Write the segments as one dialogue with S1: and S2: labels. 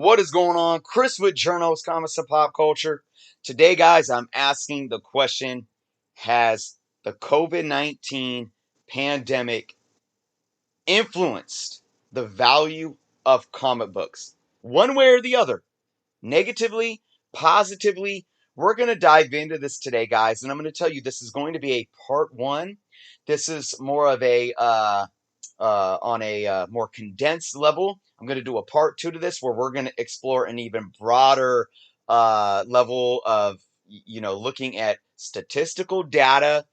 S1: What is going on? Chris with Journals, Comics, and Pop Culture. Today, guys, I'm asking the question, has the COVID-19 pandemic influenced the value of comic books? One way or the other. Negatively, positively, we're going to dive into this today, guys, and I'm going to tell you this is going to be a part one. This is more of a on a more condensed level. I'm going to do a part two to this where we're going to explore an even broader level of, looking at statistical data,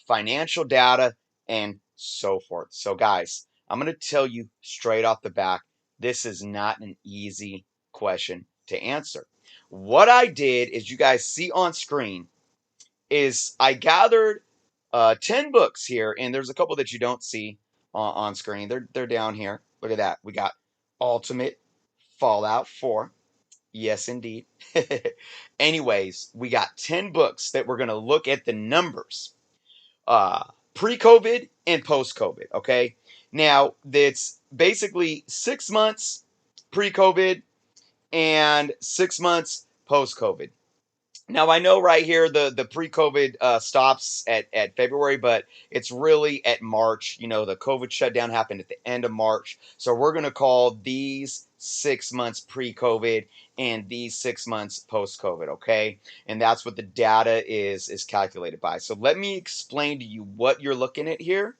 S1: financial data, and so forth. So, guys, I'm going to tell you straight off the bat, this is not an easy question to answer. What I did is, you guys see on screen, is I gathered 10 books here, and there's a couple that you don't see on screen. They're down here. Look at that. We got Ultimate Fallout 4. Yes, indeed. Anyways, we got 10 books that we're going to look at the numbers. Pre-COVID and post-COVID, okay? Now, it's basically 6 months pre-COVID and 6 months post-COVID. Now, I know right here the pre-COVID stops at February, but it's really at March. The COVID shutdown happened at the end of March. So we're going to call these 6 months pre-COVID and these 6 months post-COVID, okay? And that's what the data is calculated by. So let me explain to you what you're looking at here,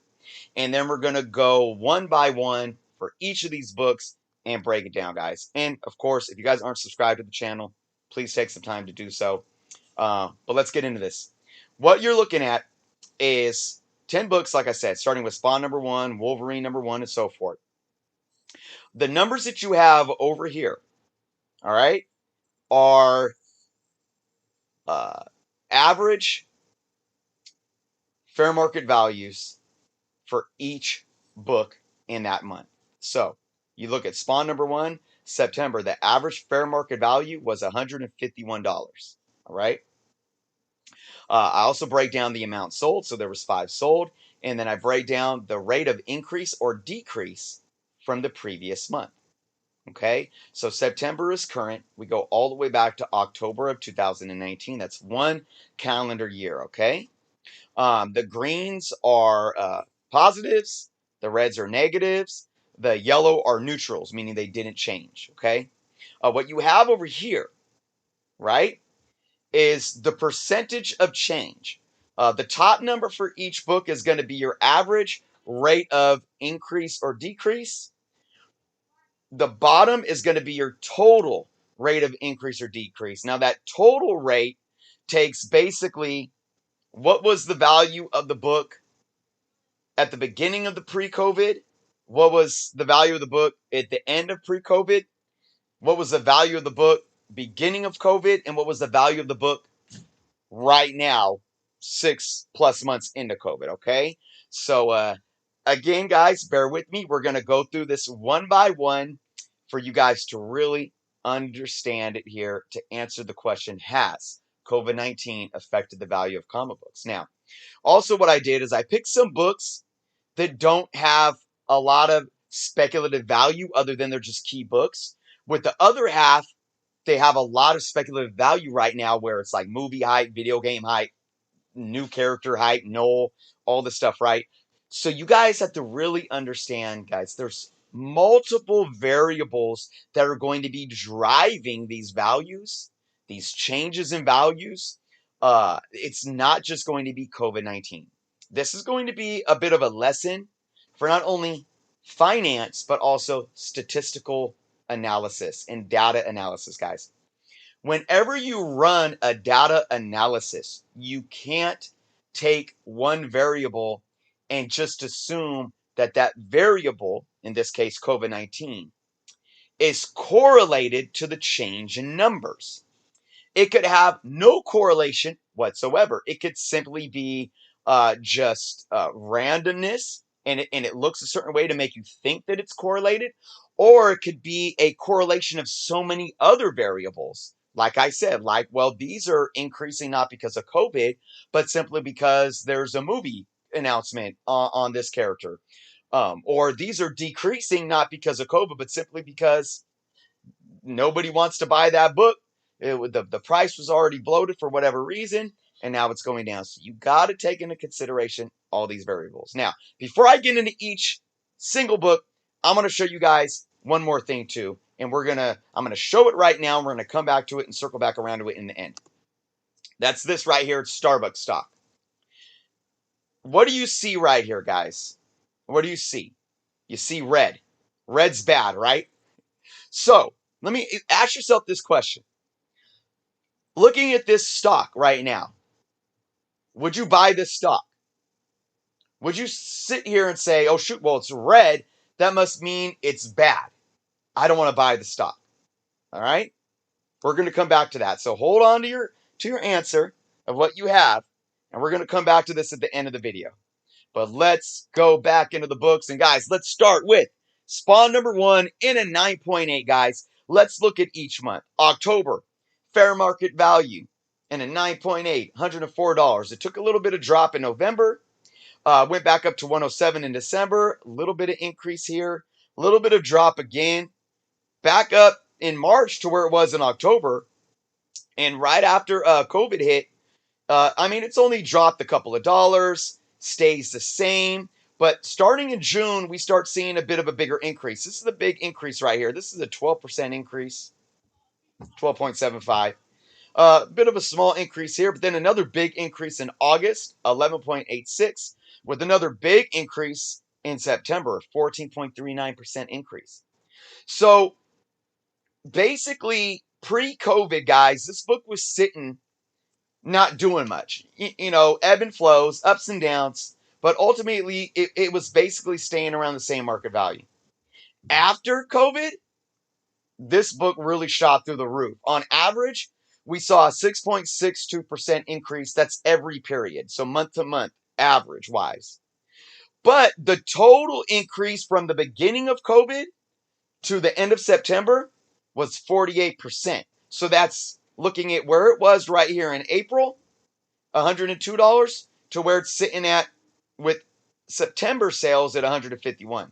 S1: and then we're going to go one by one for each of these books and break it down, guys. And, of course, if you guys aren't subscribed to the channel, please take some time to do so. But let's get into this. What you're looking at is 10 books, like I said, starting with Spawn #1, Wolverine #1, and so forth. The numbers that you have over here, all right, are average fair market values for each book in that month. So you look at Spawn #1, September, the average fair market value was $151, all right? I also break down the amount sold, so there was 5 sold, and then I break down the rate of increase or decrease from the previous month. Okay, so September is current. We go all the way back to October of 2019. That's one calendar year. Okay, the greens are positives, the reds are negatives, the yellow are neutrals, meaning they didn't change. Okay, what you have over here, right, is the percentage of change. The top number for each book is going to be your average rate of increase or decrease. The bottom is going to be your total rate of increase or decrease. Now, that total rate takes basically what was the value of the book at the beginning of the pre-COVID, what was the value of the book at the end of pre-COVID, what was the value of the book beginning of COVID, and what was the value of the book right now, 6+ months into COVID, okay? So, again, guys, bear with me. We're going to go through this one by one for you guys to really understand it here to answer the question, has COVID-19 affected the value of comic books? Now, also what I did is I picked some books that don't have a lot of speculative value other than they're just key books. With the other half, they have a lot of speculative value right now where it's like movie hype, video game hype, new character hype, Noel, all this stuff, right? So you guys have to really understand, guys, there's multiple variables that are going to be driving these values, these changes in values. It's not just going to be COVID-19. This is going to be a bit of a lesson for not only finance, but also statistical analysis and data analysis, guys. Whenever you run a data analysis, you can't take one variable and just assume that that variable, in this case COVID-19, is correlated to the change in numbers. It could have no correlation whatsoever. It could simply be just randomness, and it looks a certain way to make you think that it's correlated, or it could be a correlation of so many other variables. Like I said, like, well, these are increasing not because of COVID, but simply because there's a movie announcement on this character. Or these are decreasing not because of COVID, but simply because nobody wants to buy that book. The price was already bloated for whatever reason, and now it's going down. So you got to take into consideration all these variables. Now, before I get into each single book, I'm going to show you guys one more thing too, and I'm going to show it right now, and we're going to come back to it and circle back around to it in the end. That's this right here. It's Starbucks stock. What do you see right here, guys? What do you see? You see red. Red's bad, right? So let me ask yourself this question. Looking at this stock right now, would you buy this stock? Would you sit here and say, oh, shoot, well, it's red. That must mean it's bad. I don't want to buy the stock. All right? We're going to come back to that. So hold on to your answer of what you have, and we're going to come back to this at the end of the video. But let's go back into the books. And guys, let's start with Spawn number 1 in a 9.8, guys. Let's look at each month. October, fair market value in a 9.8, $104. It took a little bit of drop in November. Went back up to 107 in December. A little bit of increase here. A little bit of drop again. Back up in March to where it was in October. And right after COVID hit, it's only dropped a couple of dollars. Stays the same. But starting in June, we start seeing a bit of a bigger increase. This is a big increase right here. This is a 12% increase, 12.75. Bit of a small increase here, but then another big increase in August, 11.86, with another big increase in September, 14.39% increase. So basically, pre-COVID, guys, this book was sitting not doing much. Ebb and flows, ups and downs, but ultimately it was basically staying around the same market value. After COVID, this book really shot through the roof. On average, we saw a 6.62% increase. That's every period. So month to month, average wise. But the total increase from the beginning of COVID to the end of September was 48%. So that's looking at where it was right here in April, $102, to where it's sitting at with September sales at $151.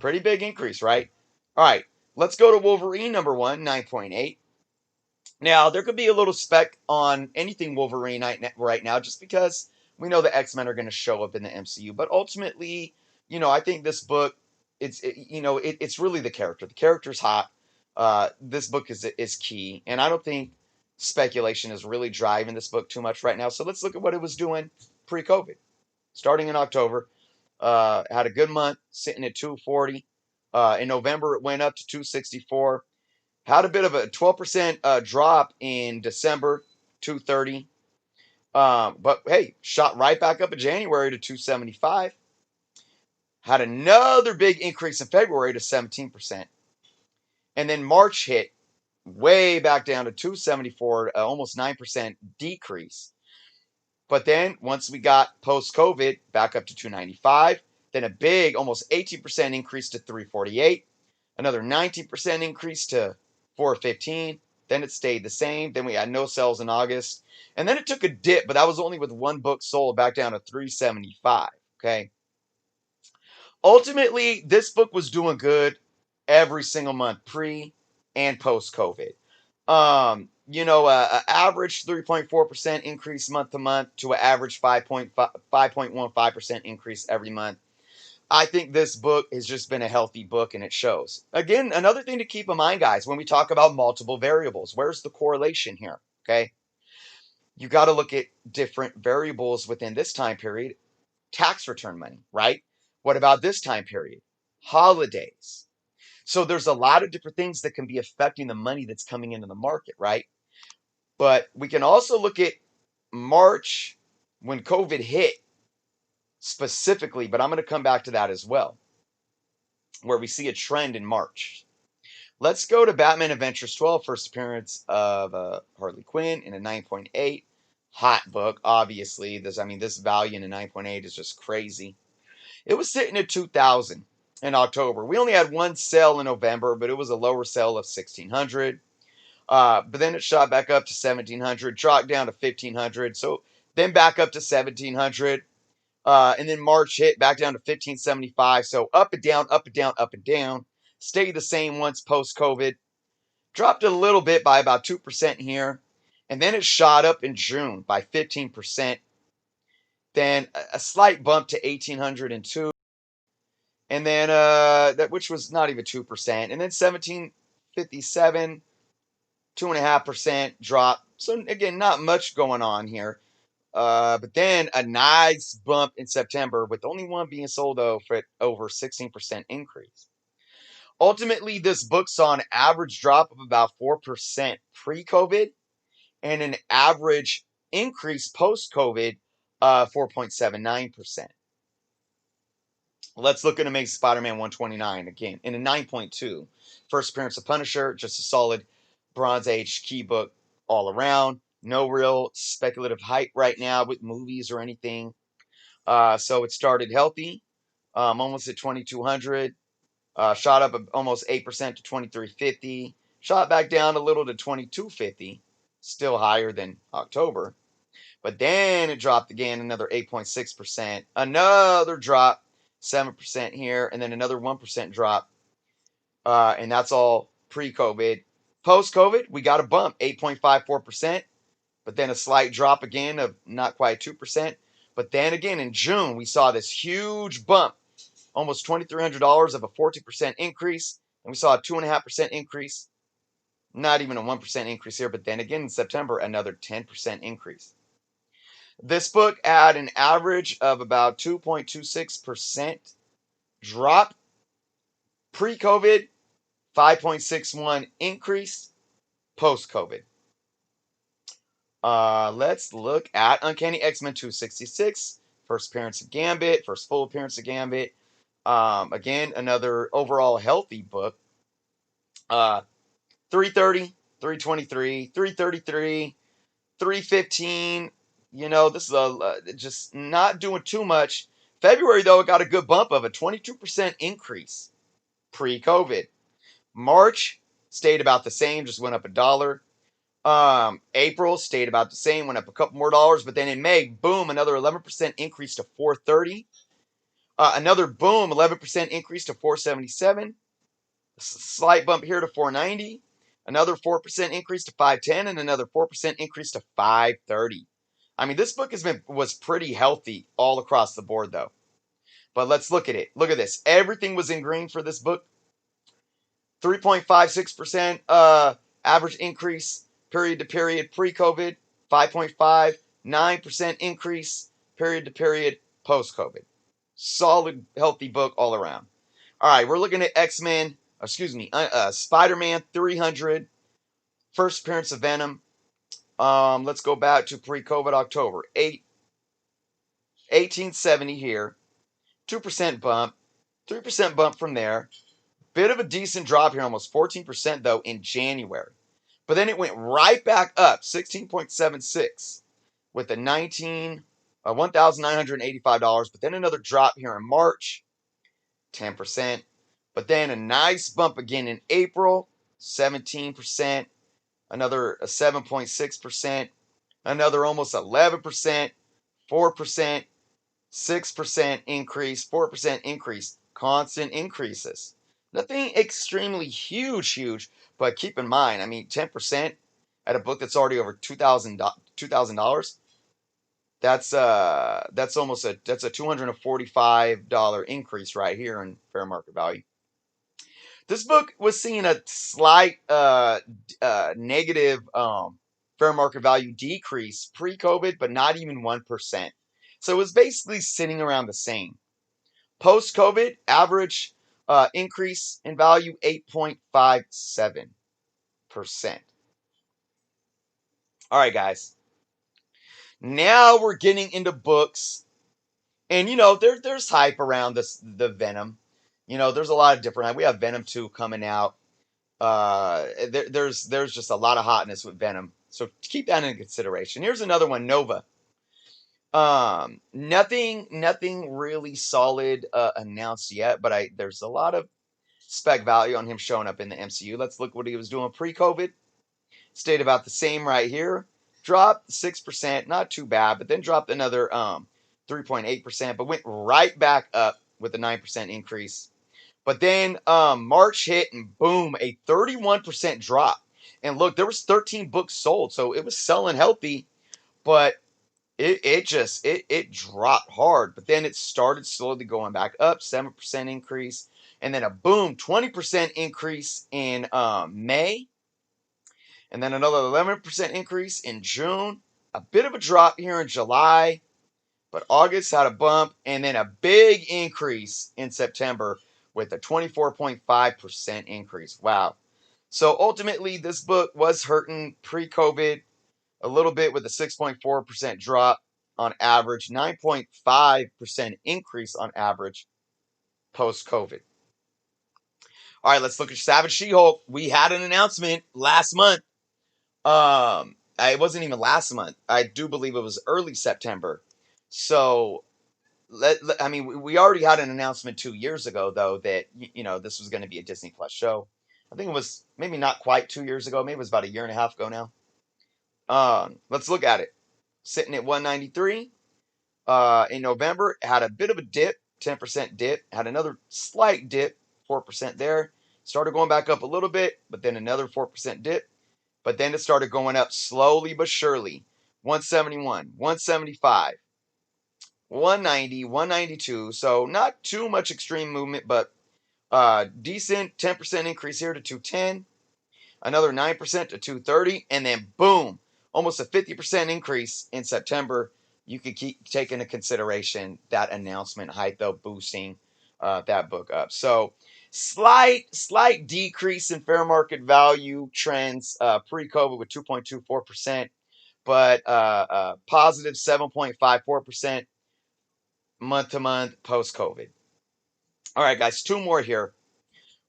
S1: Pretty big increase, right? All right, let's go to Wolverine number 1, 9.8. Now, there could be a little spec on anything Wolverine right now just because we know the X-Men are going to show up in the MCU. But ultimately, I think this book, it's really the character. The character's hot. This book is key. And I don't think speculation is really driving this book too much right now. So let's look at what it was doing pre-COVID. Starting in October, had a good month, sitting at 240. In November, it went up to 264. Had a bit of a 12% drop in December, 230. But hey, shot right back up in January to 275. Had another big increase in February to 17%. And then March hit way back down to 274, almost 9% decrease. But then once we got post-COVID, back up to 295. Then a big, almost 18% increase to 348. Another 19% increase to 415. Then it stayed the same. Then we had no sales in August. And then it took a dip, but that was only with one book sold, back down to 375. Okay. Ultimately, this book was doing good every single month, pre and post COVID. Average 3.4% increase month to month to an average 5.15% increase every month. I think this book has just been a healthy book, and it shows. Again, another thing to keep in mind, guys, when we talk about multiple variables, where's the correlation here? Okay. You got to look at different variables within this time period. Tax return money, right? What about this time period? Holidays. So there's a lot of different things that can be affecting the money that's coming into the market, right? But we can also look at March when COVID hit specifically, but I'm going to come back to that as well, where we see a trend in March. Let's go to Batman Adventures 12, first appearance of Harley Quinn in a 9.8. Hot book, obviously. This value in a 9.8 is just crazy. It was sitting at 2,000 in October. We only had one sale in November, but it was a lower sale of 1,600. But then it shot back up to 1,700, dropped down to 1,500. So then back up to 1,700. And then March hit back down to 1,575. So up and down, up and down, up and down. stayed the same once post-COVID, dropped a little bit by about 2% here, and then it shot up in June by 15%, then a slight bump to 1,802, and then that which was not even 2%, and then 1,757, 2.5% drop. So again, not much going on here. But then a nice bump in September, with only one being sold though for over 16% increase. Ultimately, this book saw an average drop of about 4% pre-COVID and an average increase post-COVID, 4.79%. Let's look at Amazing Spider-Man 129 again in a 9.2. First appearance of Punisher, just a solid Bronze Age key book all around. No real speculative hype right now with movies or anything. So it started healthy, almost at 2,200. Shot up almost 8% to 2,350. Shot back down a little to 2,250. Still higher than October. But then it dropped again another 8.6%. Another drop, 7% here, and then another 1% drop. And that's all pre-COVID. Post-COVID, we got a bump, 8.54%, but then a slight drop again of not quite 2%. But then again in June, we saw this huge bump, almost $2,300 of a 14% increase. And we saw a 2.5% increase, not even a 1% increase here. But then again in September, another 10% increase. This book had an average of about 2.26% drop pre-COVID, 5.61 increase post-COVID. Let's look at Uncanny X-Men 266, first appearance of Gambit, first full appearance of Gambit. Again, another overall healthy book. 330, 323, 333, 315. You know, this is just not doing too much. February, though, it got a good bump of a 22% increase pre-COVID. March stayed about the same, just went up $1. April stayed about the same, went up a couple more dollars, but then in May, boom, another 11% increase to 430. Another boom, 11% increase to 477. Slight bump here to 490. Another 4% increase to 510, and another 4% increase to 530. I mean, this book was pretty healthy all across the board, though. But let's look at it. Look at this. Everything was in green for this book. 3.56% average increase period to period pre-COVID. 5.59% increase period to period post-COVID. Solid, healthy book all around. All right, we're looking at X-Men. Spider-Man 300. First appearance of Venom. Let's go back to pre-COVID October. 1870 here. 2% bump. 3% bump from there. Bit of a decent drop here, almost 14% though in January. But then it went right back up, 16.76 with a $1,985. But then another drop here in March, 10%. But then a nice bump again in April, 17%. Another 7.6%. Another almost 11%. 4%. 6% increase. 4% increase. Constant increases. Nothing extremely huge, but keep in mind, I mean, 10% at a book that's already over $2,000. That's almost a $245 increase right here in fair market value. This book was seeing a slight negative fair market value decrease pre-COVID, but not even 1%. So it was basically sitting around the same. Post-COVID, average increase in value 8.57%. All right, guys. Now we're getting into books, and there's hype around the Venom. There's a lot of different. We have Venom 2 coming out. There's just a lot of hotness with Venom, so keep that in consideration. Here's another one, Nova. Nothing really solid announced yet, but there's a lot of spec value on him showing up in the MCU. Let's look what he was doing pre-COVID. Stayed about the same right here. Dropped 6%, not too bad, but then dropped another 3.8%, but went right back up with a 9% increase. But then March hit and boom, a 31% drop. And look, there was 13 books sold, so it was selling healthy, but it dropped hard. But then it started slowly going back up, 7% increase, and then a boom, 20% increase in May, and then another 11% increase in June. A bit of a drop here in July, but August had a bump, and then a big increase in September with a 24.5% increase. Wow. So ultimately, this book was hurting pre-COVID a little bit with a 6.4% drop on average, 9.5% increase on average post-COVID. All right, let's look at Savage She-Hulk. We had an announcement last month. It wasn't even last month. I do believe it was early September. So I mean, we already had an announcement 2 years ago, though, that this was going to be a Disney Plus show. I think it was maybe not quite 2 years ago. Maybe it was about a year and a half ago now. Let's look at it. Sitting at 193 in November, had a bit of a dip, 10% dip. Had another slight dip, 4% there. Started going back up a little bit, but then another 4% dip. But then it started going up slowly but surely. 171, 175. 190, 192. So not too much extreme movement, but decent 10% increase here to 210. Another 9% to 230. And then boom, almost a 50% increase in September. You could keep take into consideration that announcement height, though, boosting that book up. So slight decrease in fair market value trends pre-COVID with 2.24%, but positive 7.54% month to month post COVID. All right, guys, two more here.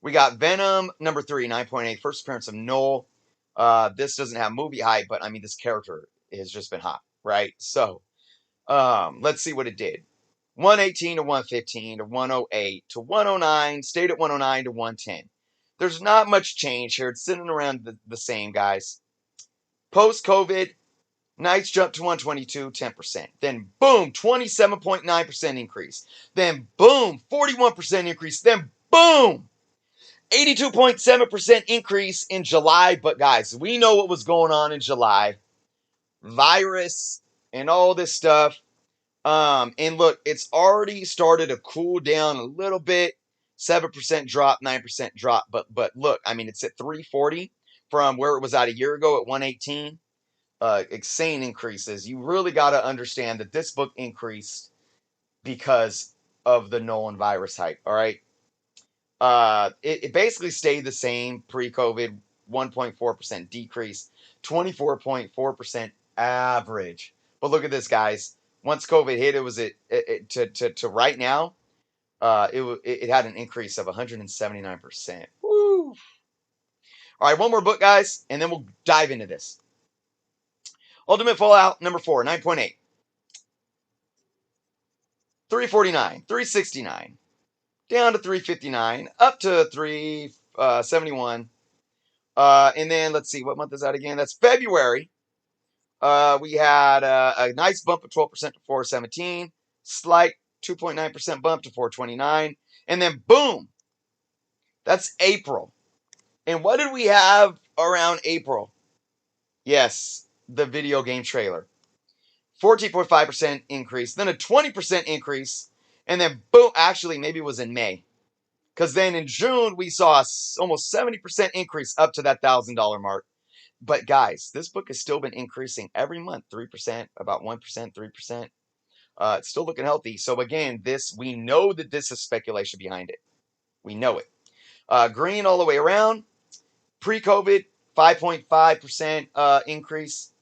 S1: We got Venom number 3, 9.8, first appearance of Noel. This doesn't have movie hype, but I mean, this character has just been hot, right? So let's see what it did. 118 to 115 to 108 to 109, stayed at 109 to 110. There's not much change here. It's sitting around the same, guys. Post COVID, Knights jumped to 122, 10%. Then boom, 27.9% increase. Then boom, 41% increase. Then boom, 82.7% increase in July. But guys, we know what was going on in July. Virus and all this stuff. And look, it's already started to cool down a little bit. 7% drop, 9% drop. But look, I mean, it's at 340 from where it was at a year ago at 118. Insane increases. You really got to understand that this book increased because of the Nolan virus hype. All right. It basically stayed the same pre-COVID, 1.4% decrease, 24.4% average. But look at this, guys. Once COVID hit, it was to right now. It had an increase of 179%. Woo! All right, one more book, guys, and then we'll dive into this. Ultimate Fallout number 4, 9.8. 349, 369, down to 359, up to 371. And then let's see, what month is that again? That's February. We had a nice bump of 12% to 417, slight 2.9% bump to 429, and then boom, that's April. And what did we have around April? Yes, the video game trailer. 14.5% increase, then a 20% increase, and then boom, actually, maybe it was in May. Because then in June, we saw almost 70% increase up to that $1,000 mark. But guys, this book has still been increasing every month, 3%, about 1%, 3%. It's still looking healthy. So again, we know that this is speculation behind it. We know it. Green all the way around. Pre-COVID, 5.5% increase.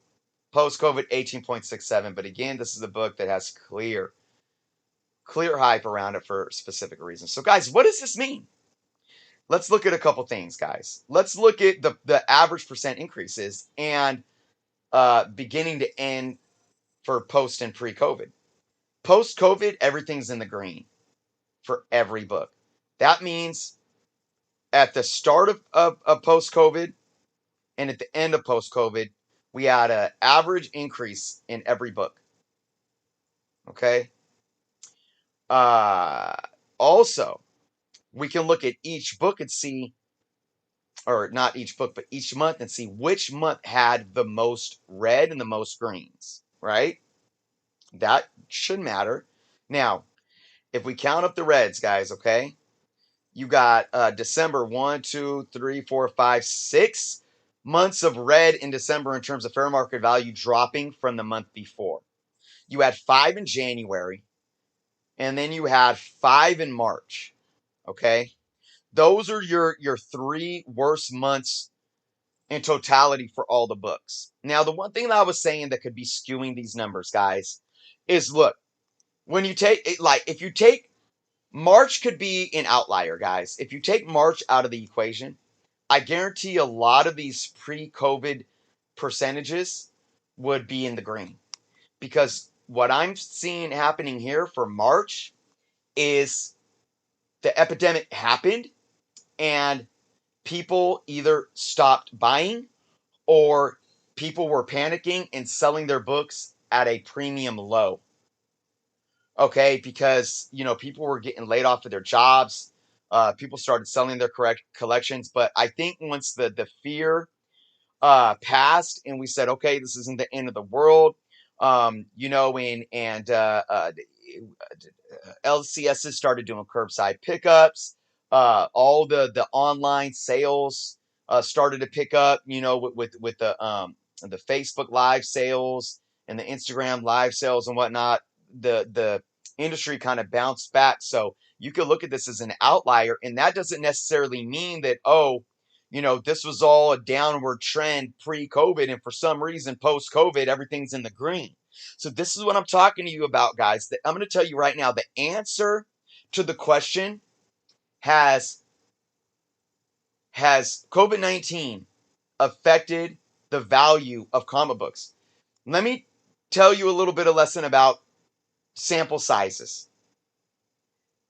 S1: Post-COVID, 18.67. But again, this is a book that has clear hype around it for specific reasons. So guys, what does this mean? Let's look at a couple things, guys. Let's look at the average percent increases and beginning to end for post and pre-COVID. Post-COVID, everything's in the green for every book. That means at the start of post-COVID and at the end of post-COVID, we had an average increase in every book. Okay? Also, we can look at each book and see, or not each book, but each month and see which month had the most red and the most greens, right? That should matter. Now, if we count up the reds, guys, okay, you got December 6 months of red in December in terms of fair market value dropping from the month before. You had 5 in January, and then you had 5 in March. Okay, those are your 3 worst months in totality for all the books. Now, the one thing that I was saying that could be skewing these numbers, guys, is look, when you take it, like if you take March could be an outlier, guys. If you take March out of the equation, I guarantee a lot of these pre-COVID percentages would be in the green. Because what I'm seeing happening here for March is the epidemic happened and people either stopped buying or people were panicking and selling their books at a premium low. Okay, because people were getting laid off of their jobs. People started selling their correct collections, but I think once the fear passed and we said, okay, this isn't the end of the world, and LCSs started doing curbside pickups. All the online sales started to pick up. With the Facebook live sales and the Instagram live sales and whatnot. The industry kind of bounced back. So you could look at this as an outlier, and that doesn't necessarily mean that this was all a downward trend pre-COVID, and for some reason post-COVID everything's in the green. So this is what I'm talking to you about, guys. I'm going to tell you right now, the answer to the question, has COVID-19 affected the value of comic books? Let me tell you a little bit of lesson about sample sizes.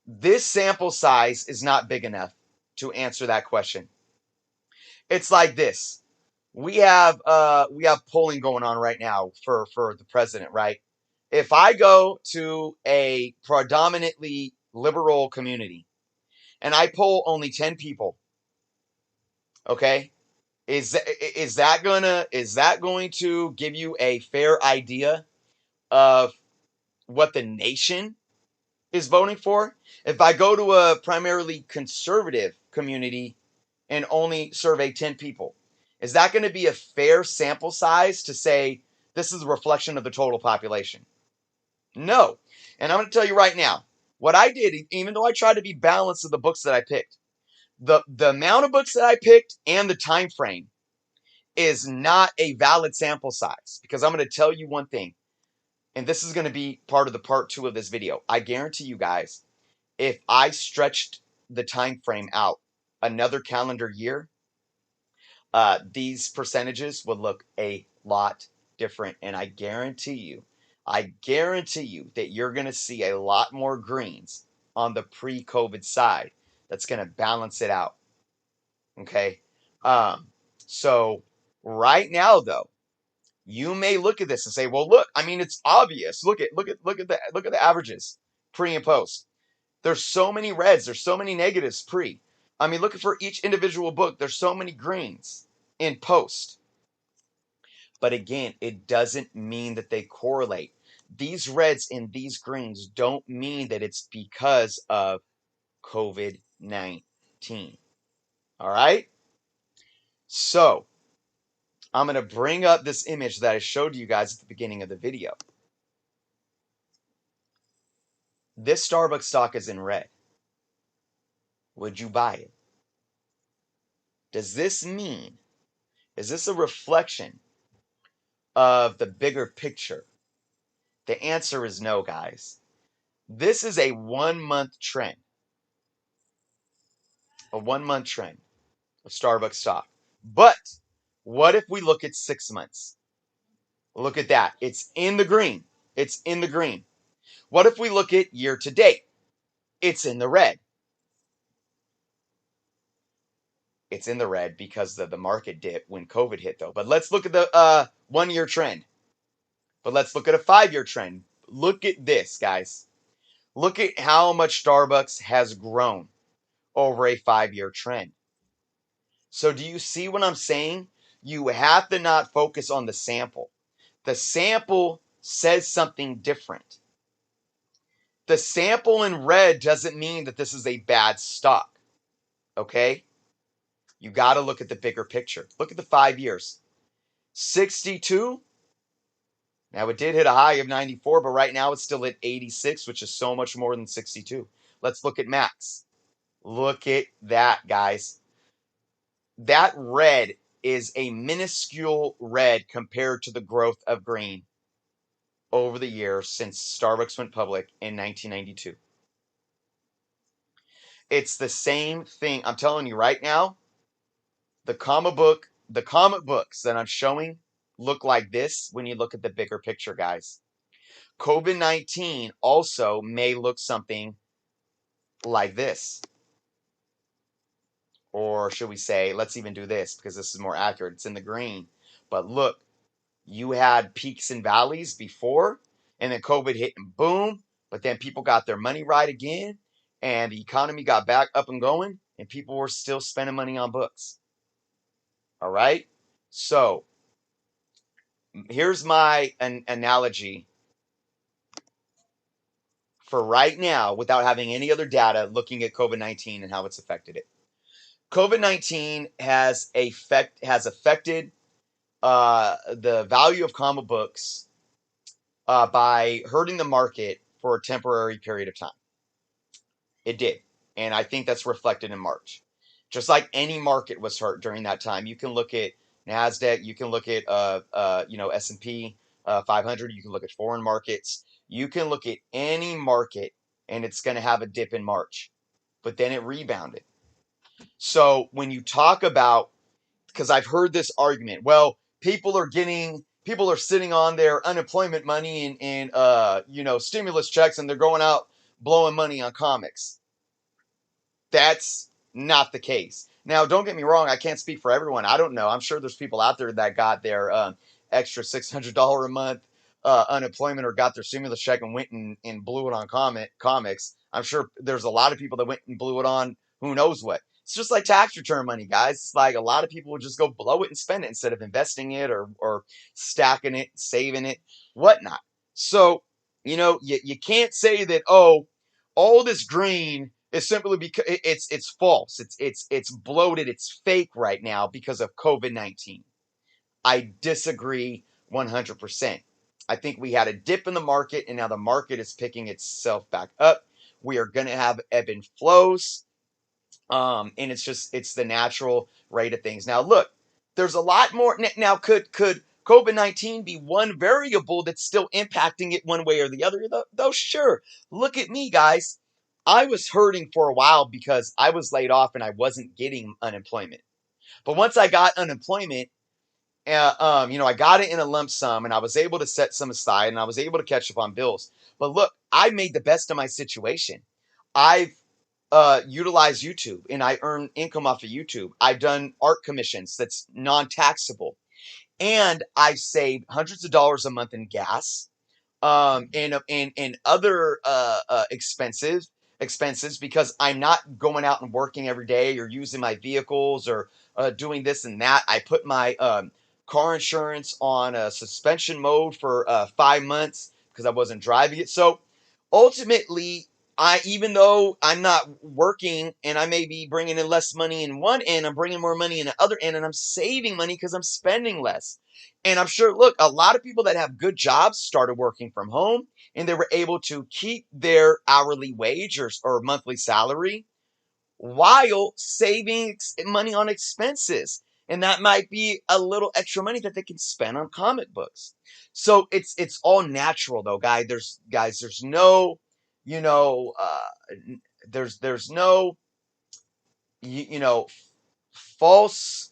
S1: This sample size is not big enough to answer that question. It's like this. We have polling going on right now for the president, right? If I go to a predominantly liberal community and I poll only 10 people, okay, is that going to give you a fair idea of what the nation is voting for? If I go to a primarily conservative community and only survey 10 people, is that going to be a fair sample size to say this is a reflection of the total population? No. And I'm going to tell you right now, what I did, even though I tried to be balanced with the books that I picked, the amount of books that I picked and the time frame is not a valid sample size, because I'm going to tell you one thing, and this is going to be part of the part 2 of this video. I guarantee you guys, if I stretched the time frame out another calendar year, these percentages would look a lot different. And I guarantee you that you're going to see a lot more greens on the pre-COVID side. That's going to balance it out. Okay. So right now, though, you may look at this and say, well, look, I mean, it's obvious. Look at the averages pre and post. There's so many reds, there's so many negatives pre. I mean, looking for each individual book, there's so many greens in post. But again, it doesn't mean that they correlate. These reds and these greens don't mean that it's because of COVID-19. All right? So, I'm going to bring up this image that I showed you guys at the beginning of the video. This Starbucks stock is in red. Would you buy it? Does this mean, is this a reflection of the bigger picture? The answer is no, guys. This is a 1-month trend. A 1-month trend of Starbucks stock. But what if we look at 6 months? Look at that. It's in the green. It's in the green. What if we look at year to date? It's in the red. It's in the red because of the market dip when COVID hit, though. But let's look at the 1-year trend. But let's look at a 5-year trend. Look at this, guys. Look at how much Starbucks has grown over a 5-year trend. So do you see what I'm saying? You have to not focus on the sample. The sample says something different. The sample in red doesn't mean that this is a bad stock. Okay? You got to look at the bigger picture. Look at the 5 years. 62. Now it did hit a high of 94, but right now it's still at 86, which is so much more than 62. Let's look at max. Look at that, guys. That red is a minuscule red compared to the growth of green over the years since Starbucks went public in 1992. It's the same thing. I'm telling you right now, the comic books that I'm showing look like this when you look at the bigger picture, guys. COVID-19 also may look something like this. Or should we say, let's even do this because this is more accurate. It's in the green. But look, you had peaks and valleys before, and then COVID hit and boom, but then people got their money right again, and the economy got back up and going, and people were still spending money on books. All right? So, here's my analogy for right now without having any other data looking at COVID-19 and how it's affected it. COVID-19 has affected the value of comic books by hurting the market for a temporary period of time. It did. And I think that's reflected in March. Just like any market was hurt during that time. You can look at NASDAQ, you can look at S&P 500, you can look at foreign markets. You can look at any market and it's going to have a dip in March. But then it rebounded. So when you talk about, because I've heard this argument, well, people are sitting on their unemployment money and stimulus checks, and they're going out blowing money on comics. That's not the case. Now, don't get me wrong. I can't speak for everyone. I don't know. I'm sure there's people out there that got their extra $600 a month unemployment or got their stimulus check and went and blew it on comics. I'm sure there's a lot of people that went and blew it on who knows what. It's just like tax return money, guys. It's like a lot of people would just go blow it and spend it instead of investing it or stacking it, saving it, whatnot. So, you can't say that, oh, all this green is simply because it's false. It's bloated. It's fake right now because of COVID-19. I disagree 100%. I think we had a dip in the market, and now the market is picking itself back up. We are going to have ebb and flows, and it's the natural rate of things. Now, look, there's a lot more. Now, could COVID-19 be one variable that's still impacting it one way or the other? Though, sure. Look at me, guys. I was hurting for a while because I was laid off and I wasn't getting unemployment. But once I got unemployment, I got it in a lump sum and I was able to set some aside and I was able to catch up on bills. But look, I made the best of my situation. I've utilized YouTube and I earn income off of YouTube. I've done art commissions that's non-taxable. And I've saved hundreds of dollars a month in gas, and other expenses because I'm not going out and working every day or using my vehicles or doing this and that. I put my car insurance on a suspension mode for 5 months because I wasn't driving it. So ultimately, even though I'm not working and I may be bringing in less money in one end, I'm bringing more money in the other end, and I'm saving money because I'm spending less. And I'm sure, look, a lot of people that have good jobs started working from home and they were able to keep their hourly wage or monthly salary while saving money on expenses. And that might be a little extra money that they can spend on comic books. So it's all natural though, there's no, you know, there's no, false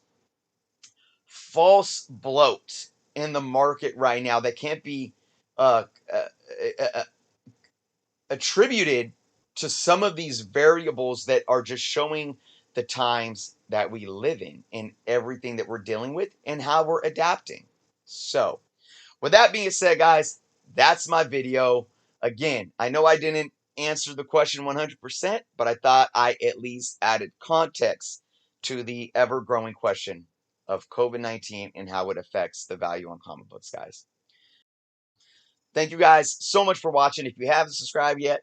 S1: bloat in the market right now that can't be uh, uh, uh, attributed to some of these variables that are just showing the times that we live in and everything that we're dealing with and how we're adapting. So, with that being said, guys, that's my video. Again, I know I didn't answer the question 100%, but I thought I at least added context to the ever-growing question of COVID-19 and how it affects the value on comic books, guys. Thank you guys so much for watching. If you haven't subscribed yet,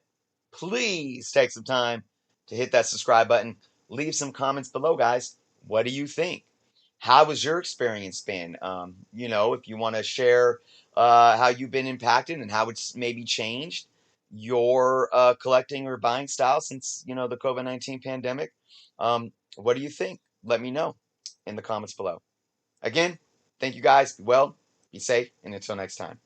S1: please take some time to hit that subscribe button. Leave some comments below, guys. What do you think? How has your experience been? If you want to share how you've been impacted and how it's maybe changed your collecting or buying style since, the COVID-19 pandemic. What do you think? Let me know in the comments below. Again, thank you guys. Be well, be safe, and until next time.